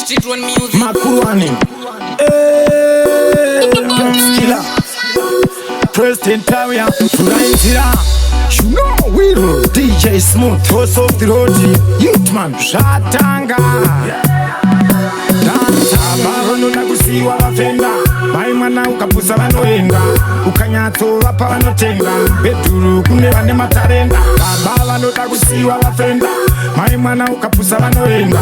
Street Run Music. Makuruani. Skilla. Preston Taria. Furaitira. You know we do. DJ Smooth. Toss off the road. Youthman. Shatanga. Dansa. Barono nagusiwa wafenda. Maimana ukapusa vanoenda. Ukanyatso vapa vanotenga. Beduru kune vane matarenda. Baba vanoda kusiwa wafenda. Maimana ukapusa vanoenda.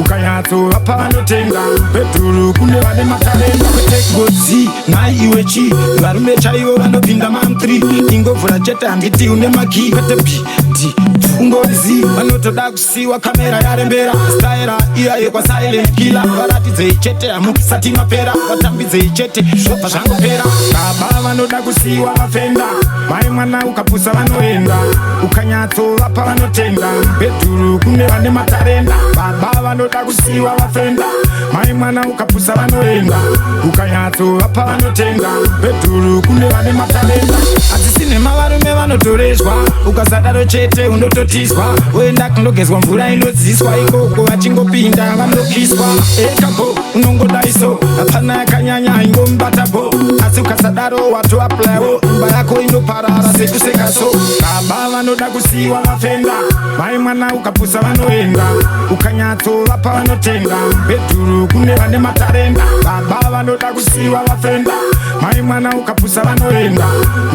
Ukanyatso vapa vanotenga. Beduru kune vane matarenda. Take godzi na iwe chi. Varume chaivo vanopinda mamtri. Ingovura chete handiti une maki. Pete pi di ungorizi. Vanotoda kusiwa kamera yarembera. Staira iya yekwa silent killer. Varatidze chete amukisati mapera. Vatambidze chete zvopa zvangopera. Baba vanoda kusiwa vafenda. Maimwana ukapusa vanoenda. Ukanyatso vapa vanotenga. Beduru kune vane matarenda. Baba vanoda kusiwa vafenda. Maimwana ukapusa vanoenda. Ukanyatso vapa vanotenga. Beduru kune vane matarenda. Asisine mavarume vanotorezwa. Ukazadaro chete undototiswa. Oenda kundogezwa mvura inodziswa. Ikoko vachingopinda vanokiswa. Ekabo unongodaiso. Hapana yakanyanya ingombatabo. Asi ukasadaro watu aplayo. Mba yako inoparara sekusekaso. Baba vanoda kusiwa vafenda. Maimwana ukapusa vanoenda. Ukanyatso vapa vanotenga. Beduru kune vane matarenda. Baba vanoda kusiwa vafenda. Maimwana ukapusa vanoenda.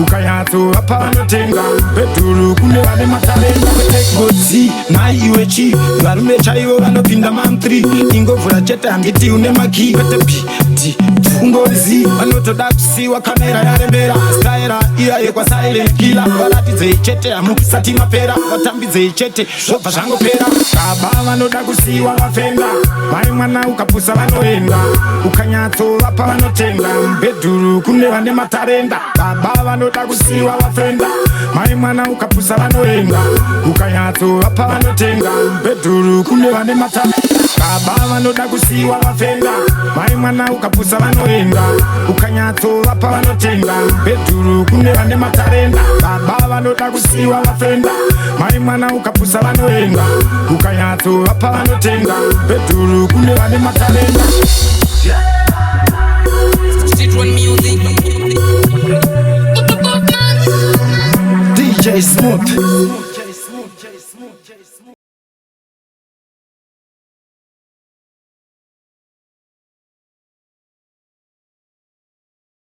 Ukanyatso vapa vanotenga. Beduru kune vane matarenda. Take godzi na iwe chi. Varume chaivo vanopinda mamtri. Ingovura chete handiti une maki. Pete pi di ungorizi. Vanotoda kusiwa kamera yarembera. Staira iya yekwa silent killer. Varatidze chete amukisati mapera. Vatambidze chete zvopa zvangopera. Baba vanoda kusiwa vafenda. Maimwana ukapusa vanoenda. Ukanyatso vapa vanotenga. Beduru kune vane matarenda. Baba vanoda kusiwa vafenda. Maimwana ukapusa vanoenda. Ukanyatso vapa vanotenga. Beduru kune vane matarenda. Baba vanoda kusiwa vafenda. Maimwana ukapusa vanoenda. Ukanyatso vapa vanotenga. Beduru kune vane matarenda. Baba vanoda kusiwa vafenda. Maimwana ukapusa vanoenda. Ukanyatso vapa vanotenga. Beduru kune vane matarenda. Street Run Music. DJ Smooth.